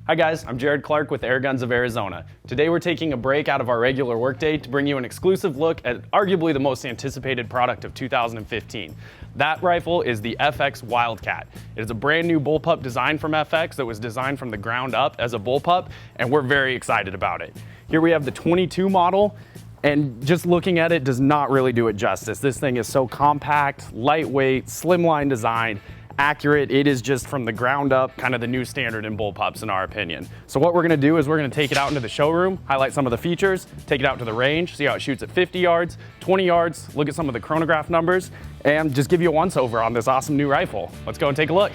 Hi guys, I'm Jared Clark with Airguns of Arizona. Today we're taking a break out of our regular workday to bring you an exclusive look at arguably the most anticipated product of 2015. That rifle is the FX Wildcat. It is a brand new bullpup design from FX that was designed from the ground up as a bullpup, and we're very excited about it. Here we have the 22 model, and just looking at it does not really do it justice. This thing is so compact, lightweight, slimline design, accurate. It is just from the ground up kind of the new standard in bullpups in our opinion. So what we're gonna do is we're gonna take it out into the showroom, highlight some of the features, take it out to the range, see how it shoots at 50 yards, 20 yards, look at some of the chronograph numbers, and just give you a once over on this awesome new rifle. Let's go and take a look.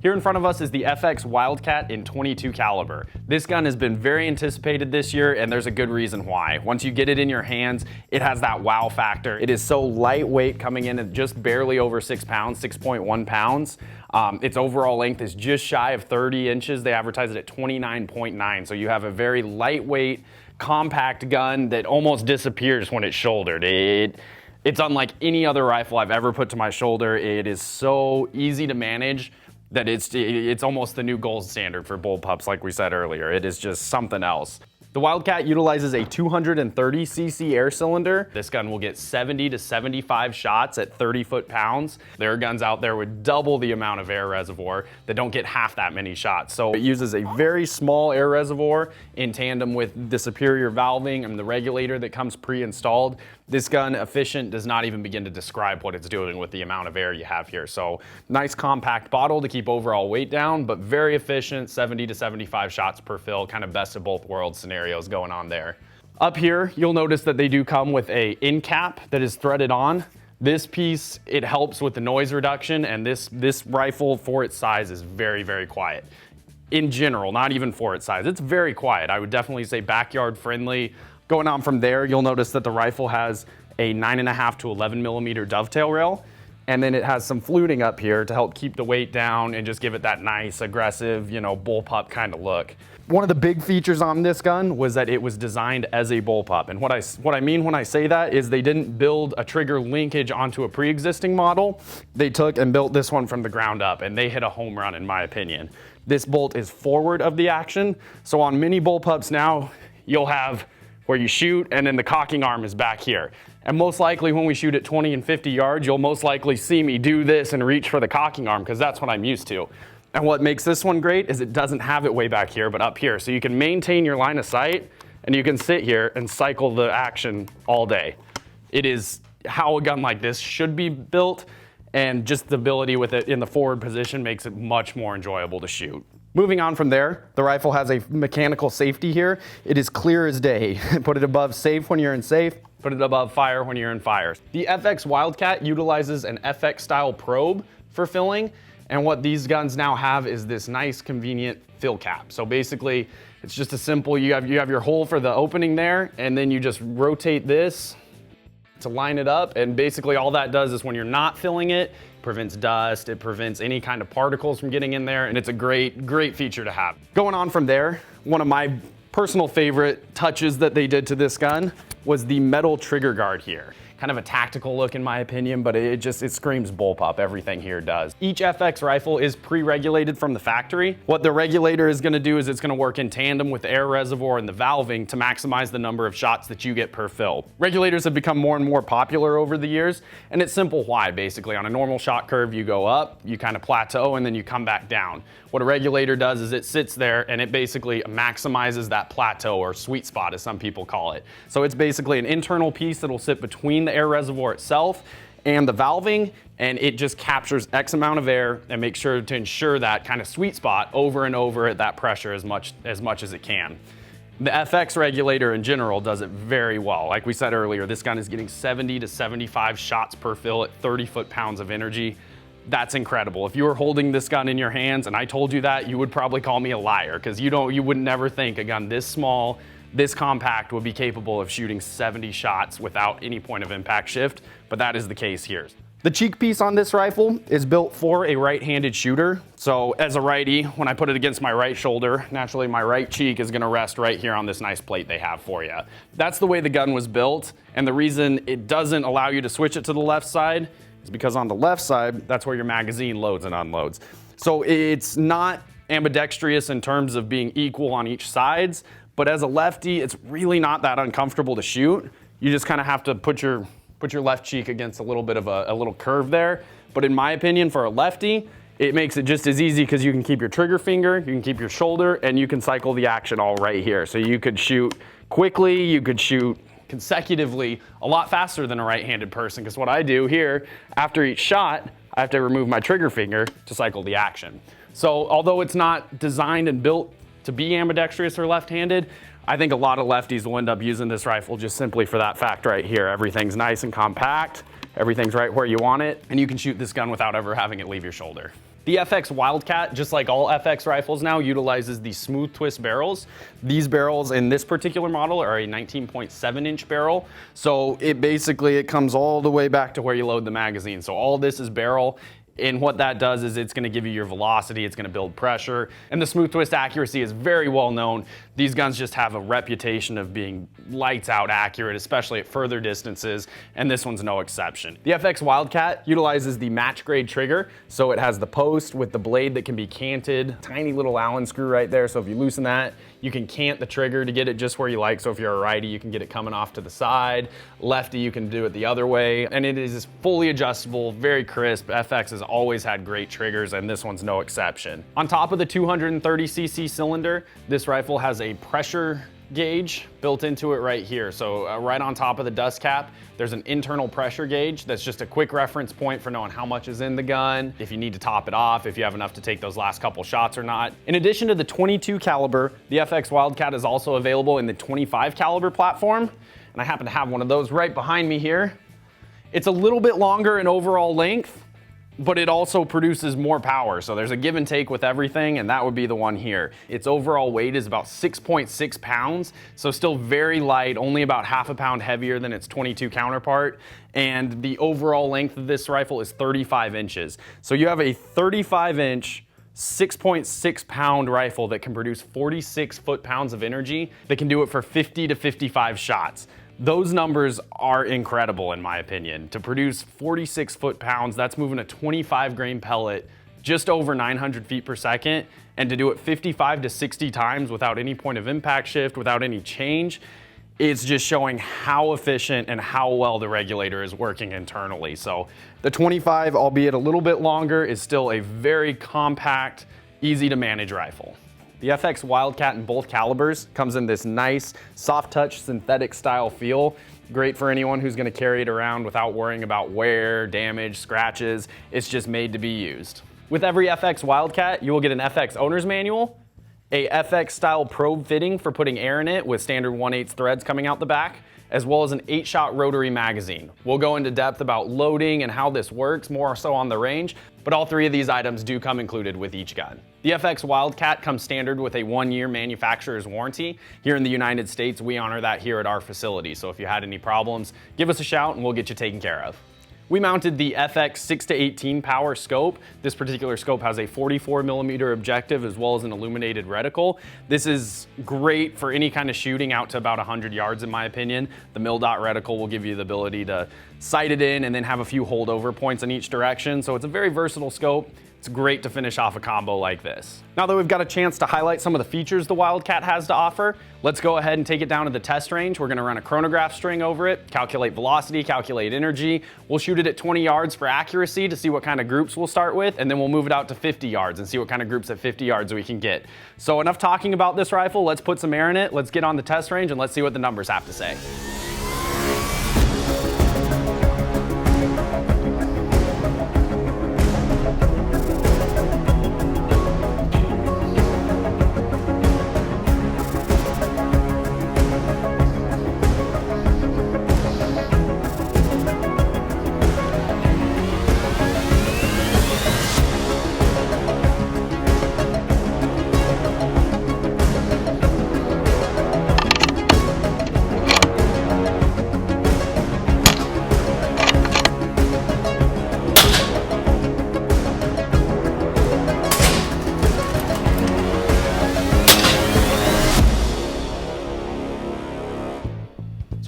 Here in front of us is the FX Wildcat in 22 caliber. This gun has been very anticipated this year, and there's a good reason why. Once you get it in your hands, it has that wow factor. It is so lightweight, coming in at just barely over 6 pounds, 6.1 pounds. Its overall length is just shy of 30 inches. They advertise it at 29.9, so you have a very lightweight, compact gun that almost disappears when it's shouldered. It's unlike any other rifle I've ever put to my shoulder. It is so easy to manage that it's almost the new gold standard for bullpups, like we said earlier. It is just something else. The Wildcat utilizes a 230cc air cylinder. This gun will get 70 to 75 shots at 30 foot-pounds. There are guns out there with double the amount of air reservoir that don't get half that many shots. So it uses a very small air reservoir in tandem with the superior valving and the regulator that comes pre-installed. This gun, efficient, does not even begin to describe what it's doing with the amount of air you have here. So nice compact bottle to keep overall weight down, but very efficient, 70 to 75 shots per fill, kind of best of both worlds scenarios going on there. Up here, you'll notice that they do come with a end cap that is threaded on. This piece, it helps with the noise reduction, and this rifle for its size is very, very quiet. In general, not even for its size, it's very quiet. I would definitely say backyard friendly. Going on from there, you'll notice that the rifle has a 9.5 to 11 millimeter dovetail rail, and then it has some fluting up here to help keep the weight down and just give it that nice, aggressive, bullpup kind of look. One of the big features on this gun was that it was designed as a bullpup, and what I mean when I say that is they didn't build a trigger linkage onto a pre-existing model. They took and built this one from the ground up, and they hit a home run in my opinion. This bolt is forward of the action, so on many bullpups now, you'll have where you shoot and then the cocking arm is back here. And most likely when we shoot at 20 and 50 yards, you'll most likely see me do this and reach for the cocking arm because that's what I'm used to. And what makes this one great is it doesn't have it way back here, but up here. So you can maintain your line of sight and you can sit here and cycle the action all day. It is how a gun like this should be built, and just the ability with it in the forward position makes it much more enjoyable to shoot. Moving on from there, the rifle has a mechanical safety here. It is clear as day. Put it above safe when you're in safe, put it above fire when you're in fire. The FX Wildcat utilizes an FX style probe for filling, and what these guns now have is this nice convenient fill cap. So basically, it's just a simple, you have your hole for the opening there, and then you just rotate this to line it up, and basically all that does is when you're not filling it, prevents dust, it prevents any kind of particles from getting in there, and it's a great feature to have. Going on from there, one of my personal favorite touches that they did to this gun was the metal trigger guard here. Kind of a tactical look in my opinion, but it screams bullpup, everything here does. Each FX rifle is pre-regulated from the factory. What the regulator is gonna do is it's gonna work in tandem with the air reservoir and the valving to maximize the number of shots that you get per fill. Regulators have become more and more popular over the years, and it's simple why. Basically, on a normal shot curve, you go up, you kind of plateau, and then you come back down. What a regulator does is it sits there and it basically maximizes that plateau, or sweet spot as some people call it. So it's basically an internal piece that will sit between the air reservoir itself and the valving, and it just captures X amount of air and makes sure to ensure that kind of sweet spot over and over at that pressure as much as it can. The FX regulator in general does it very well. Like we said earlier, this gun is getting 70 to 75 shots per fill at 30 foot-pounds of energy. That's incredible. If you were holding this gun in your hands and I told you that, you would probably call me a liar, because you would never think a gun this small, this compact would be capable of shooting 70 shots without any point of impact shift, but that is the case here. The cheek piece on this rifle is built for a right-handed shooter. So as a righty, when I put it against my right shoulder, naturally my right cheek is gonna rest right here on this nice plate they have for you. That's the way the gun was built, and the reason it doesn't allow you to switch it to the left side is because on the left side, that's where your magazine loads and unloads. So it's not ambidextrous in terms of being equal on each sides, but as a lefty, it's really not that uncomfortable to shoot. You just kind of have to put your left cheek against a little bit of a little curve there. But in my opinion, for a lefty, it makes it just as easy because you can keep your trigger finger, you can keep your shoulder, and you can cycle the action all right here. So you could shoot quickly, you could shoot consecutively a lot faster than a right-handed person, because what I do here, after each shot, I have to remove my trigger finger to cycle the action. So although it's not designed and built to be ambidextrous or left-handed, I think a lot of lefties will end up using this rifle just simply for that fact right here. Everything's nice and compact, everything's right where you want it, and you can shoot this gun without ever having it leave your shoulder. The FX Wildcat, just like all FX rifles now, utilizes these smooth twist barrels. These barrels in this particular model are a 19.7-inch barrel. So it comes all the way back to where you load the magazine. So all this is barrel. And what that does is it's going to give you your velocity, it's going to build pressure, and the smooth twist accuracy is very well known. These guns just have a reputation of being lights out accurate, especially at further distances, and this one's no exception. The FX Wildcat utilizes the match grade trigger, so it has the post with the blade that can be canted, tiny little Allen screw right there, so if you loosen that, you can cant the trigger to get it just where you like. So if you're a righty, you can get it coming off to the side. Lefty, you can do it the other way. And it is fully adjustable, very crisp. FX has always had great triggers, and this one's no exception. On top of the 230cc cylinder, this rifle has a pressure gauge built into it right here. So right on top of the dust cap, there's an internal pressure gauge that's just a quick reference point for knowing how much is in the gun, if you need to top it off, if you have enough to take those last couple shots or not. In addition to the 22 caliber, the FX Wildcat is also available in the 25 caliber platform, and I happen to have one of those right behind me here. It's a little bit longer in overall length, but it also produces more power. So there's a give and take with everything, and that would be the one here. Its overall weight is about 6.6 pounds, so still very light, only about half a pound heavier than its 22 counterpart. And the overall length of this rifle is 35 inches. So you have a 35-inch, 6.6 pound rifle that can produce 46 foot-pounds of energy, that can do it for 50 to 55 shots. Those numbers are incredible in my opinion. To produce 46 foot-pounds, that's moving a 25 grain pellet just over 900 feet per second, and to do it 55 to 60 times without any point of impact shift, without any change, it's just showing how efficient and how well the regulator is working internally. So the 25, albeit a little bit longer, is still a very compact, easy to manage rifle. The FX Wildcat in both calibers comes in this nice, soft touch, synthetic style feel. Great for anyone who's gonna carry it around without worrying about wear, damage, scratches. It's just made to be used. With every FX Wildcat, you will get an FX owner's manual, a FX style probe fitting for putting air in it with standard 1/8 threads coming out the back, as well as an 8-shot rotary magazine. We'll go into depth about loading and how this works, more so on the range, but all three of these items do come included with each gun. The FX Wildcat comes standard with a 1-year manufacturer's warranty. Here in the United States, we honor that here at our facility, so if you had any problems, give us a shout and we'll get you taken care of. We mounted the FX 6-18 power scope. This particular scope has a 44mm objective as well as an illuminated reticle. This is great for any kind of shooting out to about 100 yards in my opinion. The mil-dot reticle will give you the ability to sight it in and then have a few holdover points in each direction. So it's a very versatile scope. It's great to finish off a combo like this. Now that we've got a chance to highlight some of the features the Wildcat has to offer, let's go ahead and take it down to the test range. We're gonna run a chronograph string over it, calculate velocity, calculate energy. We'll shoot it at 20 yards for accuracy to see what kind of groups we'll start with, and then we'll move it out to 50 yards and see what kind of groups at 50 yards we can get. So enough talking about this rifle, let's put some air in it, let's get on the test range, and let's see what the numbers have to say.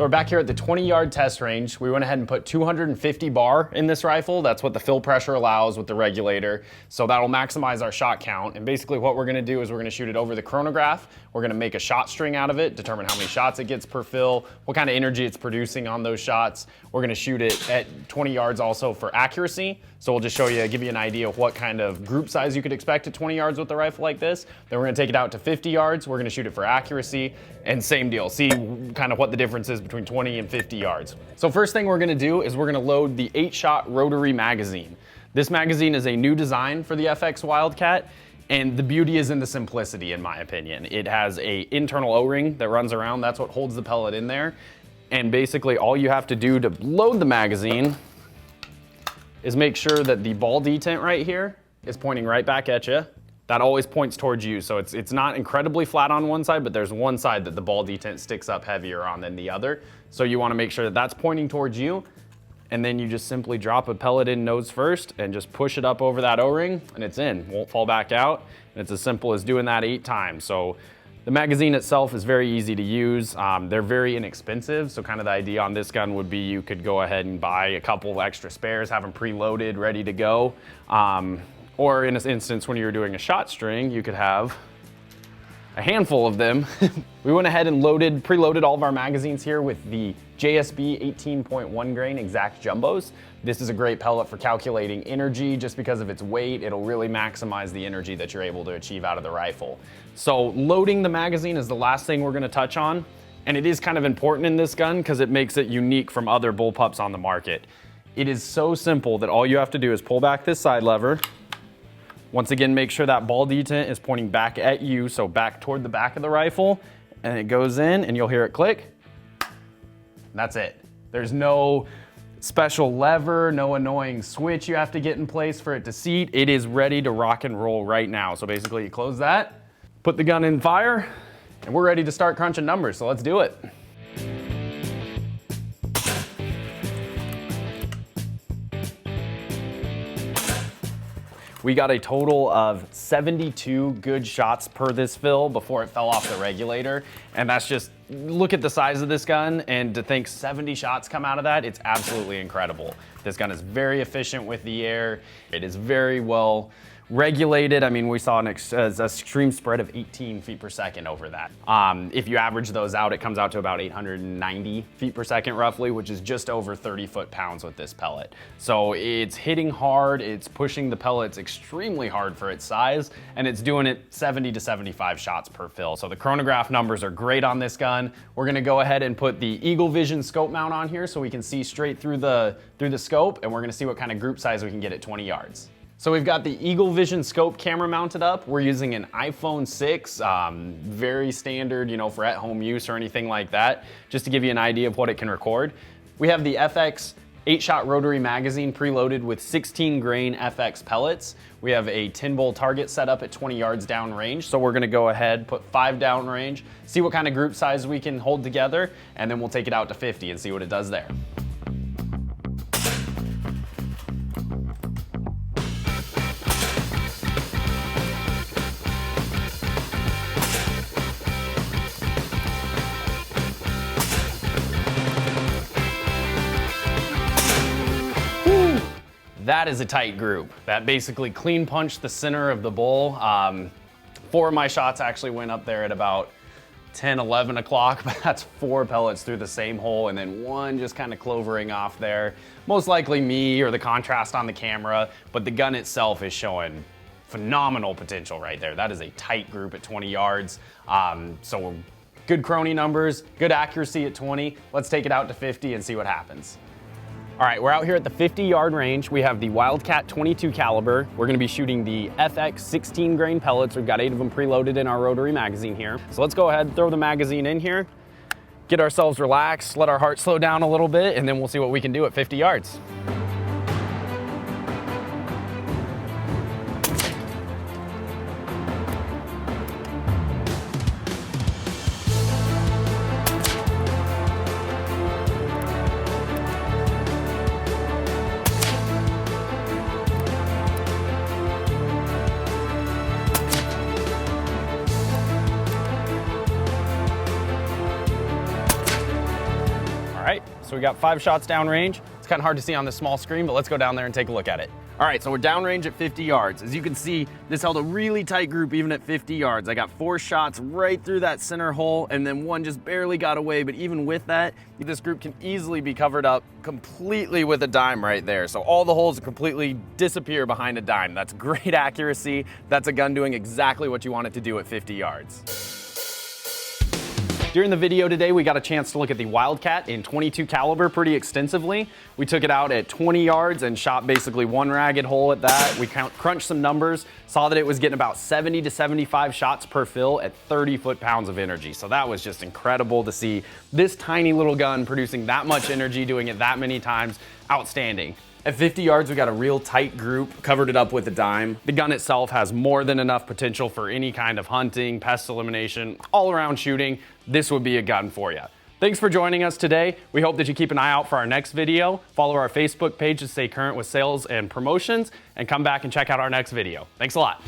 we're back here at the 20-yard test range. We went ahead and put 250 bar in this rifle. That's what the fill pressure allows with the regulator. So that'll maximize our shot count. And basically what we're gonna do is we're gonna shoot it over the chronograph. We're gonna make a shot string out of it, determine how many shots it gets per fill, what kind of energy it's producing on those shots. We're gonna shoot it at 20 yards also for accuracy. So we'll just show you, give you an idea of what kind of group size you could expect at 20 yards with a rifle like this. Then we're gonna take it out to 50 yards. We're gonna shoot it for accuracy, and same deal. See kind of what the difference is between 20 and 50 yards. So first thing we're gonna do is we're gonna load the 8-shot rotary magazine. This magazine is a new design for the FX Wildcat, and the beauty is in the simplicity, in my opinion. It has a internal O-ring that runs around. That's what holds the pellet in there. And basically all you have to do to load the magazine is make sure that the ball detent right here is pointing right back at you. That always points towards you. So it's not incredibly flat on one side, but there's one side that the ball detent sticks up heavier on than the other. So you wanna make sure that that's pointing towards you. And then you just simply drop a pellet in nose first and just push it up over that O-ring and it's in, won't fall back out. And it's as simple as doing that 8 times. So the magazine itself is very easy to use. They're very inexpensive. So kind of the idea on this gun would be you could go ahead and buy a couple of extra spares, have them preloaded, ready to go. Or in this instance, when you're doing a shot string, you could have a handful of them. We went ahead and preloaded all of our magazines here with the JSB 18.1 grain exact jumbos. This is a great pellet for calculating energy. Just because of its weight, it'll really maximize the energy that you're able to achieve out of the rifle. So loading the magazine is the last thing we're gonna touch on. And it is kind of important in this gun because it makes it unique from other bullpups on the market. It is so simple that all you have to do is pull back this side lever. Once again, make sure that ball detent is pointing back at you, so back toward the back of the rifle, and it goes in and you'll hear it click. That's it. There's no special lever, no annoying switch you have to get in place for it to seat. It is ready to rock and roll right now. So basically you close that, put the gun in fire, and we're ready to start crunching numbers, so let's do it. We got a total of 72 good shots per this fill before it fell off the regulator. And that's just, look at the size of this gun, and to think 70 shots come out of that, it's absolutely incredible. This gun is very efficient with the air. It is very well regulated. I mean, we saw an extreme spread of 18 feet per second over that. If you average those out, it comes out to about 890 feet per second roughly, which is just over 30 foot-pounds with this pellet. So it's hitting hard, it's pushing the pellets extremely hard for its size, and it's doing it 70 to 75 shots per fill. So the chronograph numbers are great on this gun. We're gonna go ahead and put the Eagle Vision scope mount on here so we can see straight through the scope, and we're gonna see what kind of group size we can get at 20 yards. So we've got the Eagle Vision scope camera mounted up. We're using an iPhone 6, very standard, you know, for at-home use or anything like that, just to give you an idea of what it can record. We have the FX 8-shot rotary magazine preloaded with 16 grain FX pellets. We have a 10-bowl target set up at 20 yards downrange. So we're gonna go ahead, put 5 downrange, see what kind of group size we can hold together, and then we'll take it out to 50 and see what it does there. That is a tight group. That basically clean punched the center of the bowl. 4 of my shots actually went up there at about 10, 11 o'clock, but that's 4 pellets through the same hole and then 1 just kind of clovering off there. Most likely me or the contrast on the camera, but the gun itself is showing phenomenal potential right there. That is a tight group at 20 yards. So good crony numbers, good accuracy at 20. Let's take it out to 50 and see what happens. All right, we're out here at the 50-yard range. We have the Wildcat 22 caliber. We're gonna be shooting the FX 16 grain pellets. We've got 8 of them preloaded in our rotary magazine here. So let's go ahead and throw the magazine in here, get ourselves relaxed, let our heart slow down a little bit, and then we'll see what we can do at 50 yards. So we got 5 shots downrange. It's kind of hard to see on this small screen, but let's go down there and take a look at it. All right, so we're downrange at 50 yards. As you can see, this held a really tight group even at 50 yards. I got 4 shots right through that center hole, and then 1 just barely got away, but even with that, this group can easily be covered up completely with a dime right there. So all the holes completely disappear behind a dime. That's great accuracy. That's a gun doing exactly what you want it to do at 50 yards. During the video today, we got a chance to look at the Wildcat in .22 caliber pretty extensively. We took it out at 20 yards and shot basically 1 ragged hole at that. We crunched some numbers, saw that it was getting about 70 to 75 shots per fill at 30 foot-pounds of energy. So that was just incredible to see this tiny little gun producing that much energy, doing it that many times. Outstanding. At 50 yards, we got a real tight group, covered it up with a dime. The gun itself has more than enough potential for any kind of hunting, pest elimination, all around shooting. This would be a gun for you. Thanks for joining us today. We hope that you keep an eye out for our next video. Follow our Facebook page to stay current with sales and promotions, and come back and check out our next video. Thanks a lot.